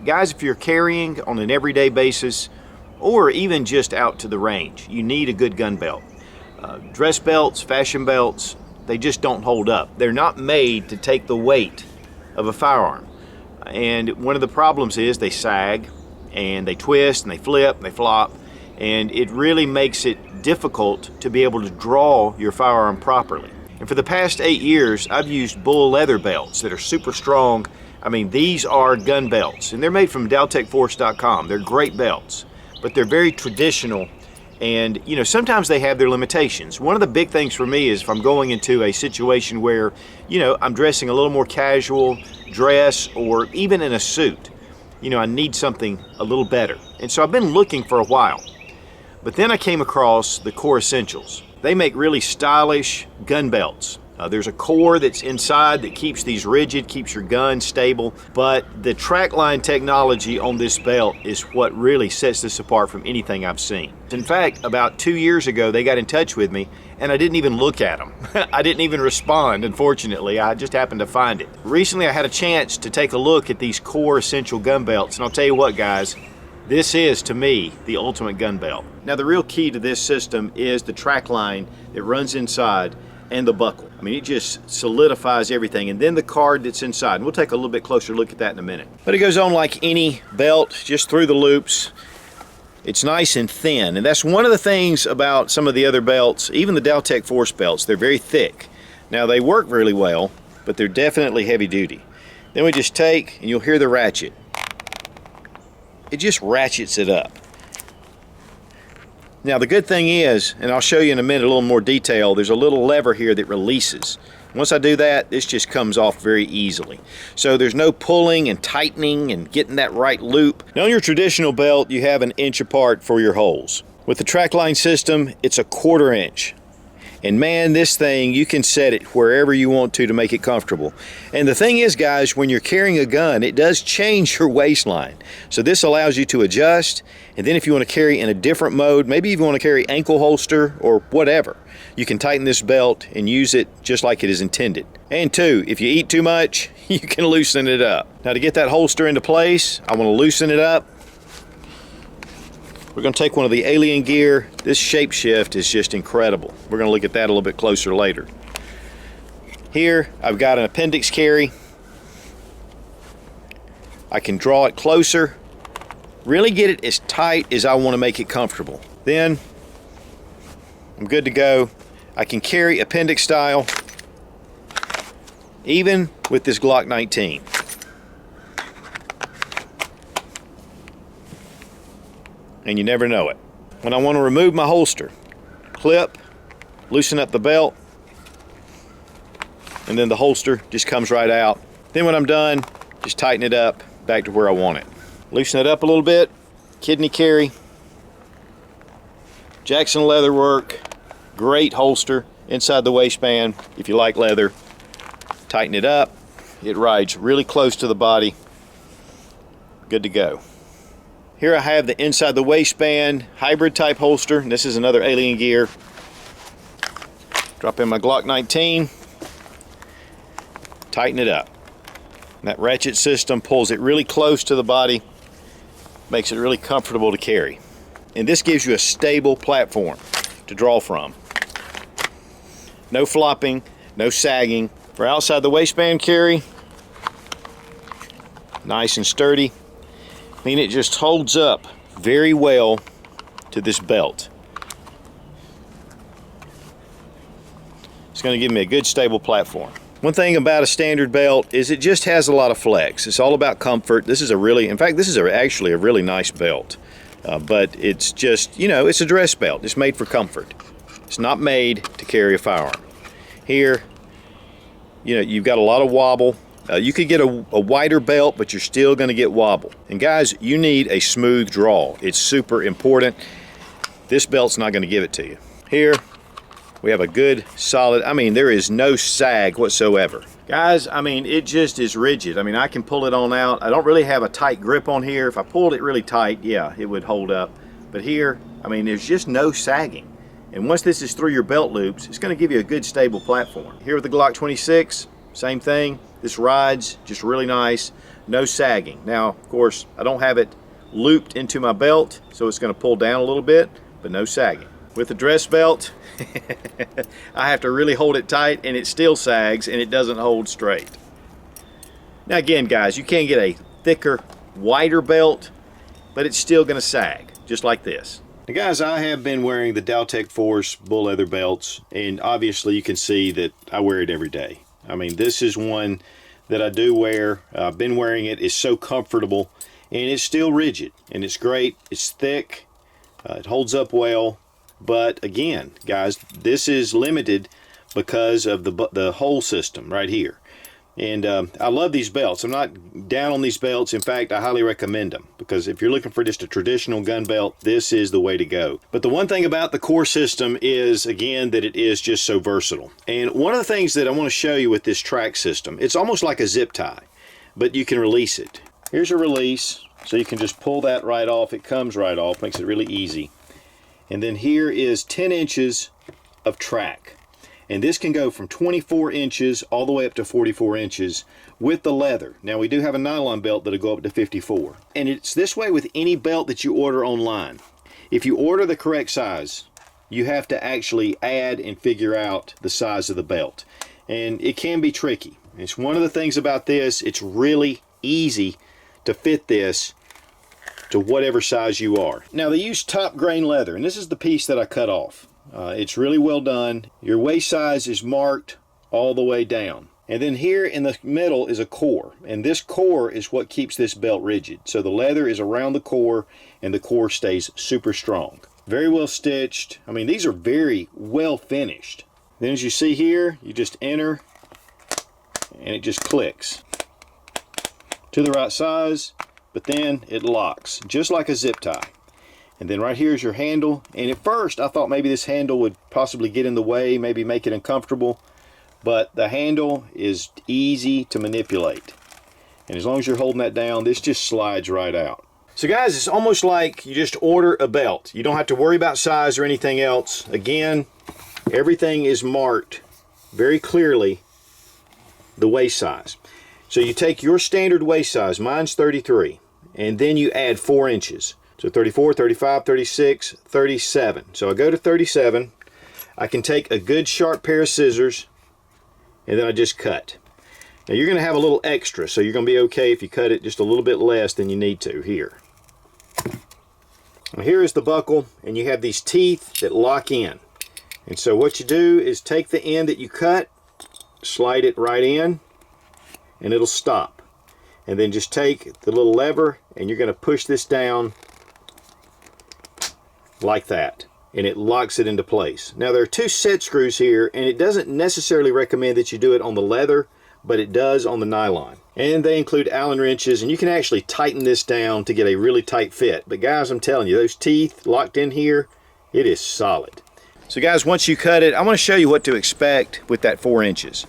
Guys, if you're carrying on an everyday basis or even just out to the range, you need a good gun belt. Dress belts, fashion belts, they just don't hold up. They're not made to take the weight of a firearm. And one of the problems is they sag and they twist and they flip and they flop, and it really makes it difficult to be able to draw your firearm properly. And for the past 8 years, I've used bull leather belts that are super strong. I mean, these are gun belts, and they're made from DaltechForce.com. They're great belts, but they're very traditional, and you know, sometimes they have their limitations. One of the big things for me is if I'm going into a situation where, you know, I'm dressing a little more casual dress or even in a suit, you know, I need something a little better. And so I've been looking for a while, but then I came across the Core Essentials. They make really stylish gun belts. There's a core that's inside that keeps these rigid, keeps your gun stable, but the trackline technology on this belt is what really sets this apart from anything I've seen. In fact, about 2 years ago, they got in touch with me and I didn't even look at them. I didn't even respond, unfortunately. I just happened to find it. Recently, I had a chance to take a look at these Core Essential gun belts, and I'll tell you what, guys, this is, to me, the ultimate gun belt. Now, the real key to this system is the track line that runs inside and the buckle. I mean, it just solidifies everything. And then the card that's inside. And we'll take a little bit closer look at that in a minute. But it goes on like any belt, just through the loops. It's nice and thin. And that's one of the things about some of the other belts, even the Daltech Force belts. They're very thick. Now, they work really well, but they're definitely heavy duty. Then we just take, and you'll hear the ratchet. It just ratchets it up. Now the good thing is, and I'll show you in a minute a little more detail, there's a little lever here that releases. Once I do that, this just comes off very easily. So there's no pulling and tightening and getting that right loop. Now on your traditional belt, you have 1 inch apart for your holes. With the trackline system, it's 1/4 inch. And man, this thing, you can set it wherever you want to make it comfortable. And the thing is, guys, when you're carrying a gun, it does change your waistline. So this allows you to adjust. And then if you want to carry in a different mode, maybe if you want to carry ankle holster or whatever, you can tighten this belt and use it just like it is intended. And two, if you eat too much, you can loosen it up. Now to get that holster into place, I want to loosen it up. We're going to take one of the Alien Gear. This ShapeShift is just incredible. We're going to look at that a little bit closer later. Here, I've got an appendix carry. I can draw it closer, really get it as tight as I want to make it comfortable. Then, I'm good to go. I can carry appendix style, even with this Glock 19. And you never know it. When I want to remove my holster, clip, loosen up the belt, and then the holster just comes right out. Then when I'm done, just tighten it up back to where I want it. Loosen it up a little bit, kidney carry, Jackson leather work, great holster inside the waistband. If you like leather, tighten it up. It rides really close to the body. Good to go. Here I have the inside the waistband hybrid type holster. This is another Alien Gear. Drop in my Glock 19. Tighten it up. And that ratchet system pulls it really close to the body. Makes it really comfortable to carry. And this gives you a stable platform to draw from. No flopping, no sagging. For outside the waistband carry, nice and sturdy. I mean, it just holds up very well to this belt. It's going to give me a good stable platform. One thing about a standard belt is it just has a lot of flex. It's all about comfort. This is a really, in fact, this is actually a really nice belt. But it's just, you know, it's a dress belt. It's made for comfort. It's not made to carry a firearm. Here, you know, you've got a lot of wobble. You could get a wider belt, but you're still going to get wobble. And guys, you need a smooth draw. It's super important. This belt's not going to give it to you. Here, we have a good, solid, I mean, there is no sag whatsoever. Guys, I mean, it just is rigid. I mean, I can pull it on out. I don't really have a tight grip on here. If I pulled it really tight, yeah, it would hold up. But here, I mean, there's just no sagging. And once this is through your belt loops, it's going to give you a good, stable platform. Here with the Glock 26, same thing. This rides just really nice, no sagging. Now, of course, I don't have it looped into my belt, so it's going to pull down a little bit, but no sagging. With the dress belt, I have to really hold it tight, and it still sags, and it doesn't hold straight. Now again, guys, you can get a thicker, wider belt, but it's still going to sag, just like this. Now guys, I have been wearing the Daltec Force bull leather belts, and obviously you can see that I wear it every day. I mean, this is one that I do wear. I've been wearing it. It's so comfortable, and it's still rigid, and it's great. It's thick. It holds up well. But again, guys, this is limited because of the hole system right here. And I love these belts. I'm not down on these belts. In fact, I highly recommend them, because if you're looking for just a traditional gun belt, this is the way to go. But the one thing about the core system is, again, that it is just so versatile. And one of the things that I want to show you with this track system, it's almost like a zip tie, but you can release it. Here's a release, so you can just pull that right off. It comes right off, makes it really easy. And then here is 10 inches of track. And this can go from 24 inches all the way up to 44 inches with the leather. Now, we do have a nylon belt that'll go up to 54. And it's this way with any belt that you order online. If you order the correct size, you have to actually add and figure out the size of the belt. And it can be tricky. It's one of the things about this, it's really easy to fit this to whatever size you are. Now, they use top grain leather, and this is the piece that I cut off. It's really well done. Your waist size is marked all the way down. And then here in the middle is a core, and this core is what keeps this belt rigid. So the leather is around the core, and the core stays super strong. Very well stitched. I mean, these are very well finished. Then as you see here, you just enter, and it just clicks to the right size, but then it locks, just like a zip tie. And then right here is your handle. And at first I thought maybe this handle would possibly get in the way, maybe make it uncomfortable, but the handle is easy to manipulate. And as long as you're holding that down, this just slides right out. So guys, it's almost like you just order a belt. You don't have to worry about size or anything else. Again, everything is marked very clearly, the waist size. So you take your standard waist size, mine's 33, and then you add 4 inches. So 34, 35, 36, 37. So I go to 37. I can take a good sharp pair of scissors, and then I just cut. Now you're going to have a little extra, so you're going to be okay if you cut it just a little bit less than you need to here. Now here is the buckle, and you have these teeth that lock in. And so what you do is take the end that you cut, slide it right in, and it'll stop. And then just take the little lever, and you're going to push this down like that, and it locks it into place. Now there are 2 set screws here, and it doesn't necessarily recommend that you do it on the leather, but it does on the nylon. And they include Allen wrenches, and you can actually tighten this down to get a really tight fit. But guys, I'm telling you, those teeth locked in here, it is solid. So guys, once you cut it, I want to show you what to expect with that 4 inches.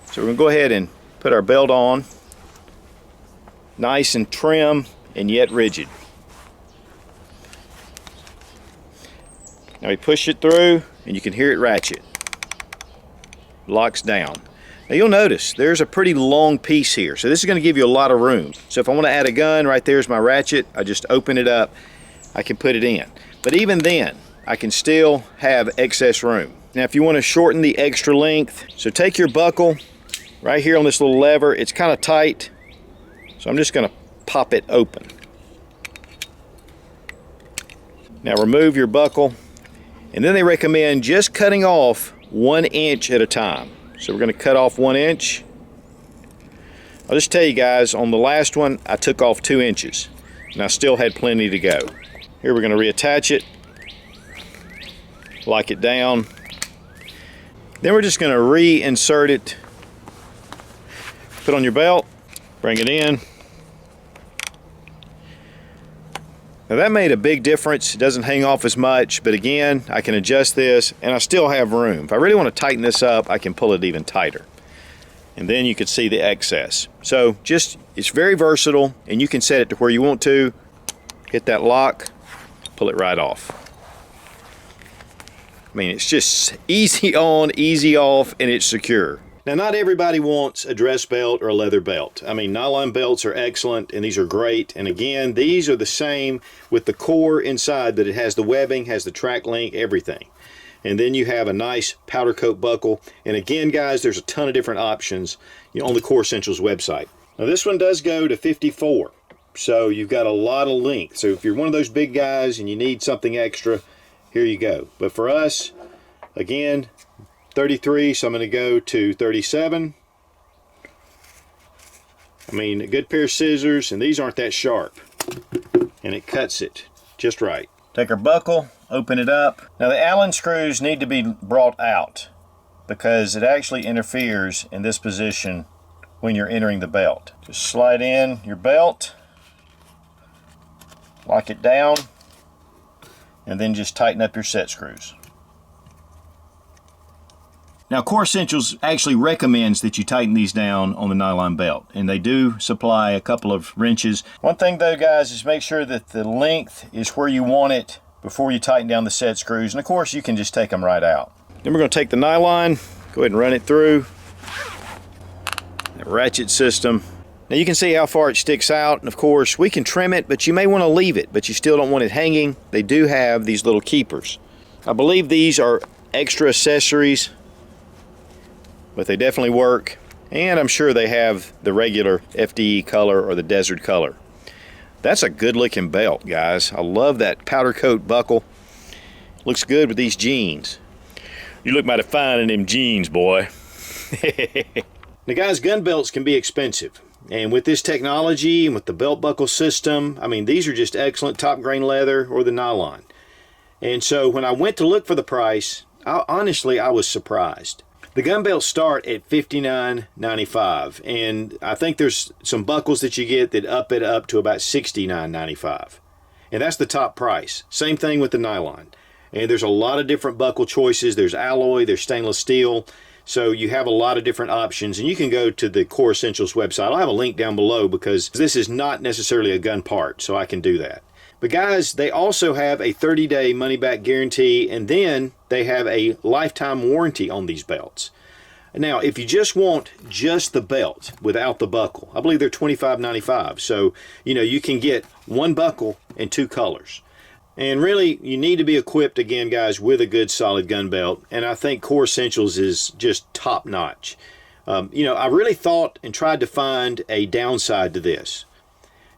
So we're going to go ahead and put our belt on, nice and trim and yet rigid. Now we push it through, and you can hear it ratchet. Locks down. Now you'll notice there's a pretty long piece here, so this is going to give you a lot of room. So if I want to add a gun, right there's my ratchet. I just open it up, I can put it in. But even then, I can still have excess room. Now if you want to shorten the extra length, so take your buckle right here on this little lever. It's kind of tight, so I'm just going to pop it open. Now remove your buckle. And then they recommend just cutting off 1 inch at a time. So we're going to cut off 1 inch. I'll just tell you guys, on the last one, I took off 2 inches. And I still had plenty to go. Here we're going to reattach it. Lock it down. Then we're just going to reinsert it. Put on your belt. Bring it in. Now that made a big difference. It doesn't hang off as much, but again, I can adjust this and I still have room. If I really want to tighten this up, I can pull it even tighter. And then you can see the excess. So it's very versatile, and you can set it to where you want to. Hit that lock, pull it right off. I mean, it's just easy on, easy off, and it's secure. Now, not everybody wants a dress belt or a leather belt. I mean, nylon belts are excellent, and these are great. And again, these are the same with the core inside, that it has the webbing, has the track link, everything. And then you have a nice powder coat buckle. And again, guys, there's a ton of different options on the Core Essentials website. Now, this one does go to 54, so you've got a lot of length. So if you're one of those big guys and you need something extra, here you go. But for us, again, 33, so I'm going to go to 37. I mean, a good pair of scissors, and these aren't that sharp, and it cuts it just right. Take our buckle, open it up. Now, the Allen screws need to be brought out because it actually interferes in this position when you're entering the belt. Just slide in your belt, lock it down, and then just tighten up your set screws. Now, Core Essentials actually recommends that you tighten these down on the nylon belt, and they do supply a couple of wrenches. One thing though, guys, is make sure that the length is where you want it before you tighten down the set screws, and of course you can just take them right out. Then we're going to take the nylon, go ahead and run it through that ratchet system. Now you can see how far it sticks out, and of course we can trim it, but you may want to leave it, but you still don't want it hanging. They do have these little keepers. I believe these are extra accessories, but they definitely work, and I'm sure they have the regular FDE color or the desert color. That's a good looking belt, guys. I love that powder coat buckle. Looks good with these jeans. You look mighty fine in them jeans, boy. Now, guys, gun belts can be expensive, and with this technology and with the belt buckle system, I mean, these are just excellent, top grain leather or the nylon. And so when I went to look for the price, honestly, I was surprised. The gun belts start at $59.95, and I think there's some buckles that you get that up it up to about $69.95, and that's the top price. Same thing with the nylon, and there's a lot of different buckle choices. There's alloy, there's stainless steel, so you have a lot of different options, and you can go to the Core Essentials website. I'll have a link down below because this is not necessarily a gun part, so I can do that. But guys, they also have a 30-day money-back guarantee, and then they have a lifetime warranty on these belts. Now, if you just want just the belt without the buckle, I believe they're $25.95. So, you can get one buckle in two colors. And really, you need to be equipped, again, guys, with a good solid gun belt. And I think Core Essentials is just top-notch. I really thought and tried to find a downside to this.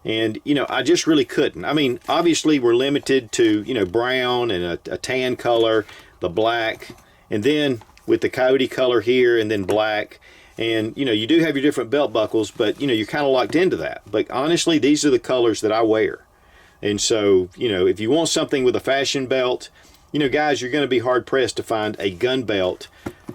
And, I just really couldn't. I mean, obviously we're limited to, brown and a tan color, the black, and then with the coyote color here and then black. And, you do have your different belt buckles, but, you're kind of locked into that. But honestly, these are the colors that I wear. And so, if you want something with a fashion belt, guys, you're going to be hard pressed to find a gun belt.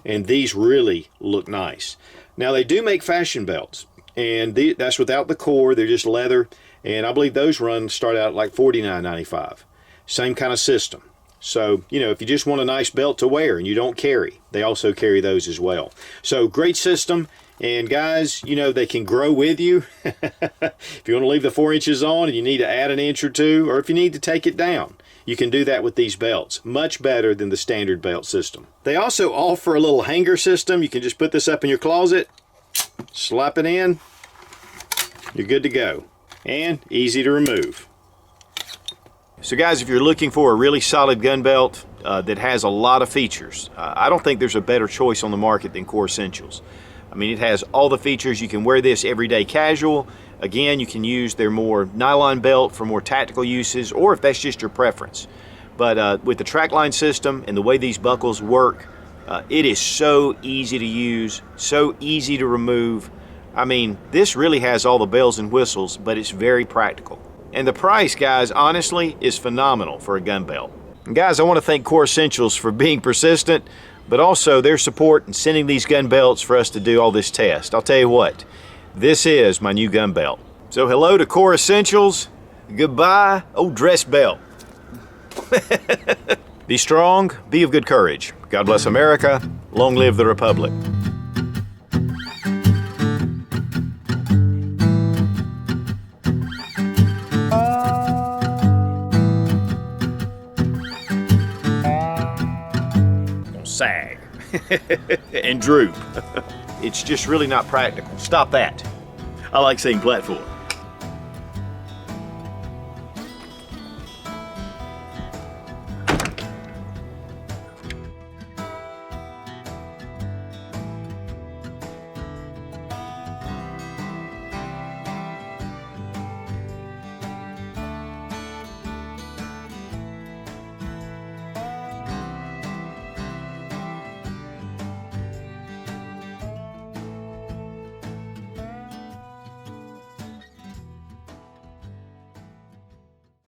And these really look nice. Now, they do make fashion belts. And that's without the core. They're just leather, and I believe those start out like $49.95. Same kind of system. So, if you just want a nice belt to wear and you don't carry, they also carry those as well. So, great system. And guys, they can grow with you. If you want to leave the 4 inches on and you need to add an inch or two, or if you need to take it down, you can do that with these belts. Much better than the standard belt system. They also offer a little hanger system. You can just put this up in your closet, slap it in, you're good to go, and easy to remove. So guys, if you're looking for a really solid gun belt that has a lot of features, I don't think there's a better choice on the market than Core Essentials. I mean, it has all the features. You can wear this everyday casual. Again, you can use their more nylon belt for more tactical uses, or if that's just your preference. But with the trackline system and the way these buckles work, it is so easy to use, so easy to remove. I mean, this really has all the bells and whistles, but it's very practical. And the price, guys, honestly, is phenomenal for a gun belt. And guys, I want to thank Core Essentials for being persistent, but also their support in sending these gun belts for us to do all this test. I'll tell you what, this is my new gun belt. So hello to Core Essentials, goodbye, old dress belt. Be strong, be of good courage. God bless America, long live the Republic. Sag and droop. it's just really not practical. Stop that. I like saying platform.